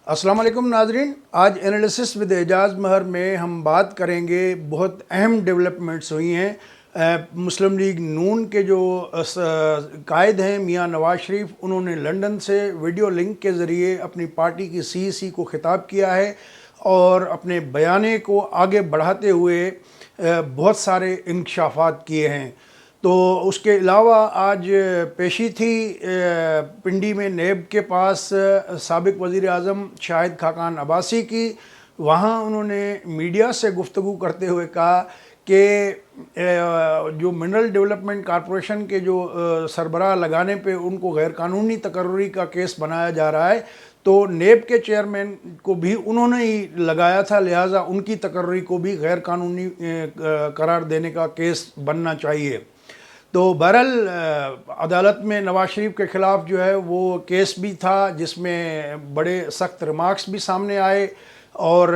अस्सलाम वालेकुम नाजरीन। आज एनालिसिस विद एजाज महर में हम बात करेंगे, बहुत अहम डेवलपमेंट्स हुई हैं। मुस्लिम लीग नून के जो कायद हैं मियां नवाज शरीफ, उन्होंने लंदन से वीडियो लिंक के ज़रिए अपनी पार्टी की सीईसी को ख़िताब किया है और अपने बयाने को आगे बढ़ाते हुए बहुत सारे इंकशाफात किए हैं। तो उसके अलावा आज पेशी थी पिंडी में नेब के पास साबिक वज़ीर आज़म शाहिद खाकान अब्बासी की। वहाँ उन्होंने मीडिया से गुफ्तगू करते हुए कहा कि जो मिनरल डेवलपमेंट कॉरपोरेशन के जो सरबराह लगाने पे उनको गैर कानूनी तकर्री का केस बनाया जा रहा है, तो नेब के चेयरमैन को भी उन्होंने ही लगाया था, लिहाजा उनकी तकर्री को भी गैर कानूनी करार देने का केस बनना चाहिए। तो बहरहाल अदालत में नवाज शरीफ के ख़िलाफ़ जो है वो केस भी था, जिसमें बड़े सख्त रिमार्क्स भी सामने आए और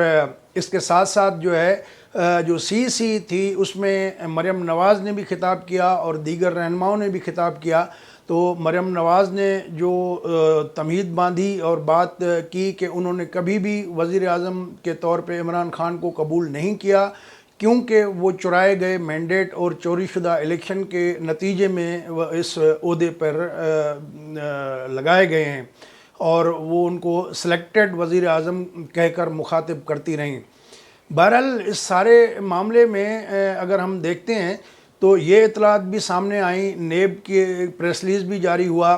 इसके साथ साथ जो है जो सीईसी थी उसमें मरियम नवाज़ ने भी खिताब किया और दीगर रहनुमाओं ने भी खिताब किया। तो मरियम नवाज़ ने जो तमहीद बांधी और बात की कि उन्होंने कभी भी वज़ीर आज़म के तौर पे इमरान खान को कबूल नहीं किया, क्योंकि वो चुराए गए मैंडेट और चोरी शुदा इलेक्शन के नतीजे में इस ओहदे पर लगाए गए हैं और वो उनको सिलेक्टेड वज़ीर आज़म कहकर मुखातिब करती रहीं। बहरहाल इस सारे मामले में अगर हम देखते हैं तो ये इतलात भी सामने आई, नेब की प्रेस रिलीज़ भी जारी हुआ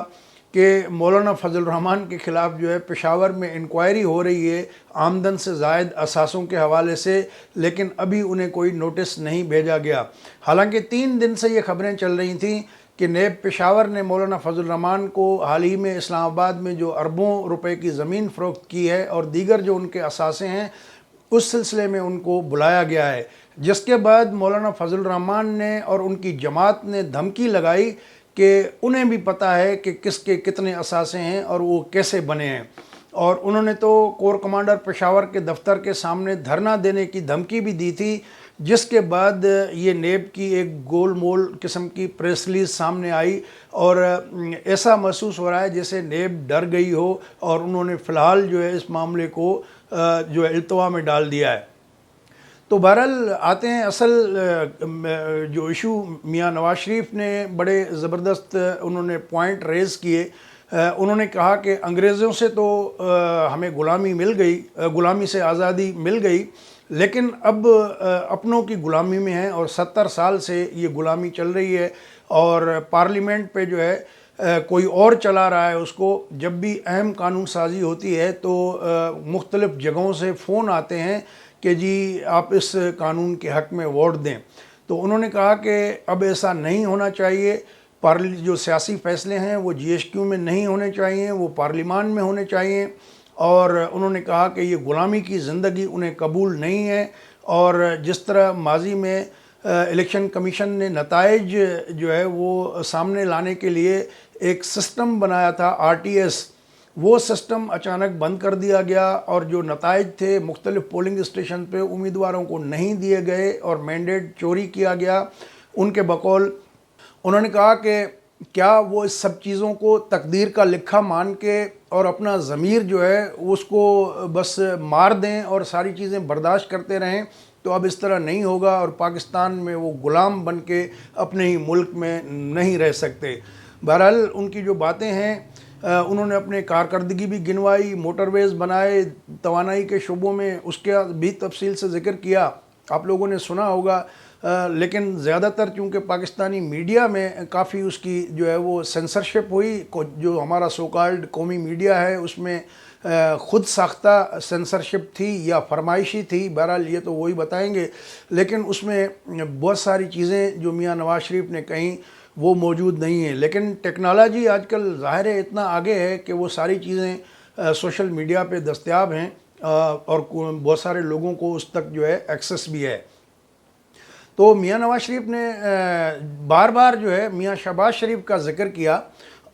कि मौलाना फजल रहमान के ख़िलाफ़ जो है पेशावर में इंक्वायरी हो रही है आमदन से ज़ायद असासों के हवाले से, लेकिन अभी उन्हें कोई नोटिस नहीं भेजा गया। हालांकि 3 दिन से ये खबरें चल रही थीं कि नेब पेशावर ने मौलाना फजल रहमान को हाल ही में इस्लामाबाद में जो अरबों रुपए की ज़मीन फ़रोख्त की है और दीगर जो उनके असासे हैं उस सिलसिले में उनको बुलाया गया है, जिसके बाद मौलाना फजल रहमान ने और उनकी जमात ने धमकी लगाई कि उन्हें भी पता है कि किसके कितने असासे हैं और वो कैसे बने हैं, और उन्होंने तो कोर कमांडर पेशावर के दफ्तर के सामने धरना देने की धमकी भी दी थी, जिसके बाद ये नेब की एक गोल मोल किस्म की प्रेस रिलीज़ सामने आई और ऐसा महसूस हो रहा है जैसे नेब डर गई हो और उन्होंने फ़िलहाल जो है इस मामले को जो है इल्तवा में डाल दिया है। तो बहरहाल आते हैं असल जो इशू, मियां नवाज शरीफ ने बड़े ज़बरदस्त उन्होंने पॉइंट रेज़ किए। उन्होंने कहा कि अंग्रेज़ों से तो हमें ग़ुलामी मिल गई, ग़ुलामी से आज़ादी मिल गई, लेकिन अब अपनों की ग़ुलामी में है और 70 साल से ये ग़ुलामी चल रही है और पार्लियामेंट पे जो है कोई और चला रहा है उसको। जब भी अहम कानून साजी होती है तो मुख्तलिफ़ जगहों से फ़ोन आते हैं कि जी आप इस कानून के हक़ में वोट दें। तो उन्होंने कहा कि अब ऐसा नहीं होना चाहिए, जो सियासी फ़ैसले हैं वो जीएचक्यू में नहीं होने चाहिए, वो पार्लियामान में होने चाहिए। और उन्होंने कहा कि ये ग़ुलामी की ज़िंदगी उन्हें कबूल नहीं है और जिस तरह माजी में इलेक्शन कमीशन ने नताइज जो है वो सामने लाने के लिए एक सिस्टम बनाया था आरटीएस, वो सिस्टम अचानक बंद कर दिया गया और जो नताइज थे मुख्तलिफ़ पोलिंग स्टेशन पे उम्मीदवारों को नहीं दिए गए और मैंडेट चोरी किया गया उनके बकौल। उन्होंने कहा कि क्या वो इस सब चीज़ों को तकदीर का लिखा मान के और अपना ज़मीर जो है उसको बस मार दें और सारी चीज़ें बर्दाश्त करते रहें, तो अब इस तरह नहीं होगा और पाकिस्तान में वो ग़ुलाम बन के अपने ही मुल्क में नहीं रह सकते। बहरहाल उनकी जो बातें हैं उन्होंने अपने कारकर्दगी भी गिनवाई, मोटरवेज़ बनाए, तवानाई के शोबों में उसका भी तफसील से ज़िक्र किया, आप लोगों ने सुना होगा। लेकिन ज़्यादातर चूँकि पाकिस्तानी मीडिया में काफ़ी उसकी जो है वो सेंसरशिप हुई, जो हमारा सो कॉल्ड कौमी मीडिया है उसमें ख़ुद साख्ता सेंसरशिप थी या फरमाइशी थी, बहरहाल ये तो वही बताएंगे, लेकिन उसमें बहुत सारी चीज़ें जो मियां नवाज शरीफ ने कहीं वो मौजूद नहीं है। लेकिन टेक्नोलॉजी आजकल ज़ाहिर है इतना आगे है कि वो सारी चीज़ें सोशल मीडिया पे दस्तयाब हैं और बहुत सारे लोगों को उस तक जो है एक्सेस भी है। तो मियां नवाज शरीफ ने बार बार जो है मियां शहबाज शरीफ का ज़िक्र किया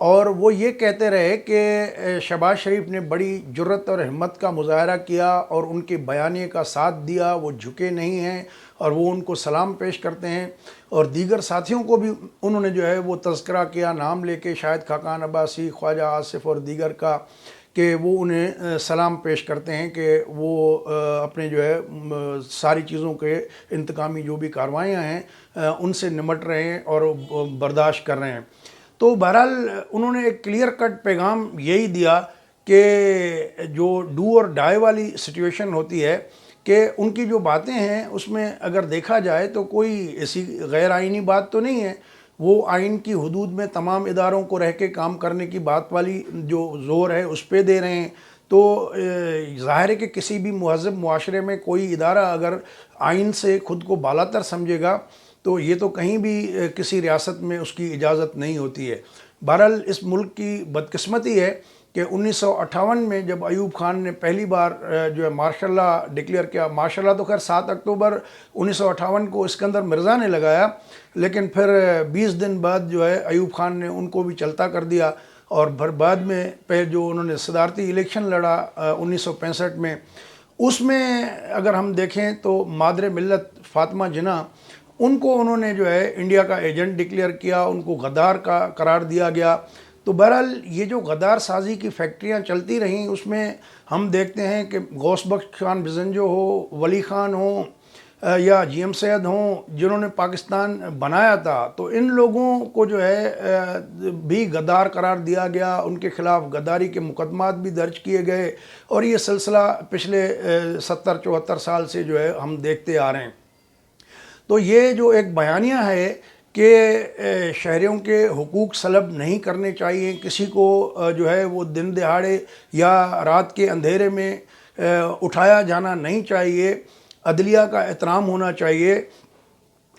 और वो ये कहते रहे कि शहबाज शरीफ ने बड़ी जुर्रत और हिम्मत का मुजाहरा किया और उनके बयानिए का साथ दिया, वो झुके नहीं हैं और वो उनको सलाम पेश करते हैं। और दीगर साथियों को भी उन्होंने जो है वो तज़किरा किया नाम लेके, शाहिद खाकान अब्बासी, ख्वाजा आसिफ और दीगर का, کہ وہ انہیں سلام پیش کرتے ہیں کہ وہ اپنے جو ہے ساری چیزوں کے انتقامی جو بھی کاروائیاں ہیں ان سے نمٹ رہے ہیں اور برداشت کر رہے ہیں۔ تو بہرحال انہوں نے ایک کلیئر کٹ پیغام یہی دیا کہ جو ڈو اور ڈائی والی سچویشن ہوتی ہے کہ ان کی جو باتیں ہیں اس میں اگر دیکھا جائے تو کوئی ایسی غیر آئینی بات تو نہیں ہے، وہ آئین کی حدود میں تمام اداروں کو رہ کے کام کرنے کی بات والی جو زور ہے اس پہ دے رہے ہیں۔ تو ظاہر ہے کہ کسی بھی مہذب معاشرے میں کوئی ادارہ اگر آئین سے خود کو بالا تر سمجھے گا تو یہ تو کہیں بھی کسی ریاست میں اس کی اجازت نہیں ہوتی ہے۔ بہرحال اس ملک کی بدقسمتی ہے کہ 1958 میں جب ایوب خان نے پہلی بار جو ہے مارشل لا ڈکلیئر کیا، مارشل لا تو خیر 7 اکتوبر 1958 کو اسکندر مرزا نے لگایا، لیکن پھر 20 دن بعد جو ہے ایوب خان نے ان کو بھی چلتا کر دیا، اور پھر بعد میں پہ جو انہوں نے صدارتی الیکشن لڑا 1965 میں، اس میں اگر ہم دیکھیں تو مادر ملت فاطمہ جناح ان کو انہوں نے جو ہے انڈیا کا ایجنٹ ڈکلیئر کیا، ان کو غدار کا قرار دیا گیا۔ تو بہرحال یہ جو غدار سازی کی فیکٹریاں چلتی رہیں اس میں ہم دیکھتے ہیں کہ غوث بخش خان بزنجو ہو، ولی خان ہوں یا جی ایم سید ہوں جنہوں نے پاکستان بنایا تھا، تو ان لوگوں کو جو ہے بھی غدار قرار دیا گیا، ان کے خلاف غداری کے مقدمات بھی درج کیے گئے، اور یہ سلسلہ پچھلے 70-74 سال سے جو ہے ہم دیکھتے آ رہے ہیں۔ تو یہ جو ایک بیانیہ ہے کہ شہریوں کے حقوق سلب نہیں کرنے چاہیے، کسی کو جو ہے وہ دن دہاڑے یا رات کے اندھیرے میں اٹھایا جانا نہیں چاہیے، عدلیہ کا احترام ہونا چاہیے،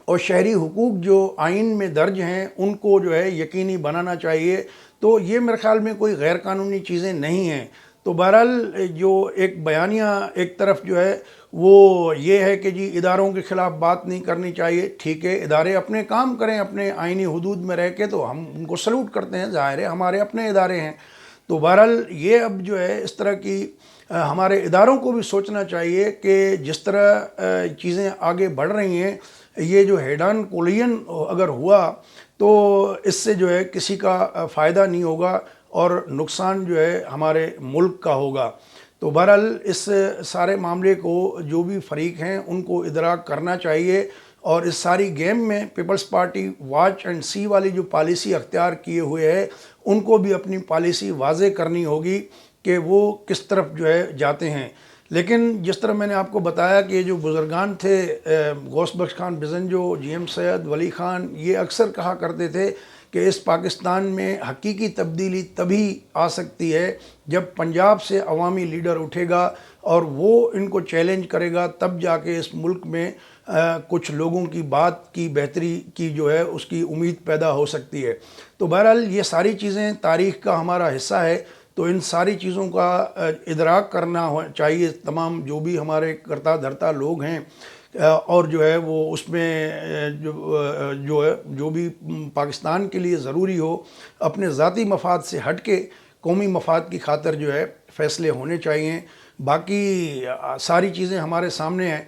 اور شہری حقوق جو آئین میں درج ہیں ان کو جو ہے یقینی بنانا چاہیے۔ تو یہ میرے خیال میں کوئی غیر قانونی چیزیں نہیں ہیں۔ تو بہرحال جو ایک بیانیہ ایک طرف جو ہے وہ یہ ہے کہ جی اداروں کے خلاف بات نہیں کرنی چاہیے، ٹھیک ہے، ادارے اپنے کام کریں اپنے آئینی حدود میں رہ کے، تو ہم ان کو سلوٹ کرتے ہیں، ظاہر ہے ہمارے اپنے ادارے ہیں۔ تو بہرحال یہ اب جو ہے اس طرح کی ہمارے اداروں کو بھی سوچنا چاہیے کہ جس طرح چیزیں آگے بڑھ رہی ہیں، یہ جو ہیڈان کولین اگر ہوا تو اس سے جو ہے کسی کا فائدہ نہیں ہوگا اور نقصان جو ہے ہمارے ملک کا ہوگا۔ تو بہرحال اس سارے معاملے کو جو بھی فریق ہیں ان کو ادراک کرنا چاہیے، اور اس ساری گیم میں پیپلز پارٹی واچ اینڈ سی والی جو پالیسی اختیار کیے ہوئے ہے ان کو بھی اپنی پالیسی واضح کرنی ہوگی کہ وہ کس طرف جو ہے جاتے ہیں۔ لیکن جس طرح میں نے آپ کو بتایا کہ یہ جو بزرگان تھے غوث بخش خان بزنجو، جی ایم سید، ولی خان، یہ اکثر کہا کرتے تھے کہ اس پاکستان میں حقیقی تبدیلی تبھی آ سکتی ہے جب پنجاب سے عوامی لیڈر اٹھے گا اور وہ ان کو چیلنج کرے گا، تب جا کے اس ملک میں کچھ لوگوں کی بات کی بہتری کی جو ہے اس کی امید پیدا ہو سکتی ہے۔ تو بہرحال یہ ساری چیزیں تاریخ کا ہمارا حصہ ہے، تو ان ساری چیزوں کا ادراک کرنا چاہیے تمام جو بھی ہمارے کرتا دھرتا لوگ ہیں، اور جو ہے وہ اس میں جو بھی پاکستان کے لیے ضروری ہو اپنے ذاتی مفاد سے ہٹ کے قومی مفاد کی خاطر جو ہے فیصلے ہونے چاہیے۔ باقی ساری چیزیں ہمارے سامنے ہیں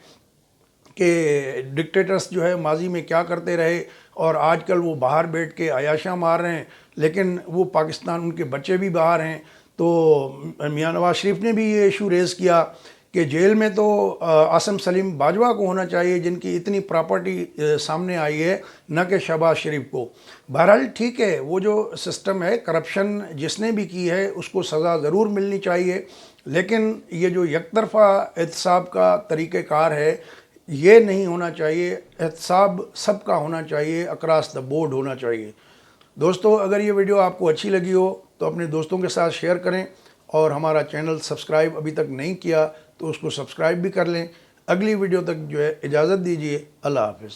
کہ ڈکٹیٹرز جو ہے ماضی میں کیا کرتے رہے، اور آج کل وہ باہر بیٹھ کے عیاشیاں مار رہے ہیں، لیکن وہ پاکستان ان کے بچے بھی باہر ہیں۔ تو میاں نواز شریف نے بھی یہ ایشو ریز کیا کہ جیل میں تو عاصم سلیم باجوہ کو ہونا چاہیے جن کی اتنی پراپرٹی سامنے آئی ہے، نہ کہ شہباز شریف کو۔ بہرحال ٹھیک ہے، وہ جو سسٹم ہے، کرپشن جس نے بھی کی ہے اس کو سزا ضرور ملنی چاہیے، لیکن یہ جو یک طرفہ احتساب کا طریقہ کار ہے یہ نہیں ہونا چاہیے۔ احتساب سب کا ہونا چاہیے، اکراس دا بورڈ ہونا چاہیے۔ دوستو، اگر یہ ویڈیو آپ کو اچھی لگی ہو تو اپنے دوستوں کے ساتھ شیئر کریں، اور ہمارا چینل سبسکرائب ابھی تک نہیں کیا تو اس کو سبسکرائب بھی کر لیں۔ اگلی ویڈیو تک جو ہے اجازت دیجیے، اللہ حافظ۔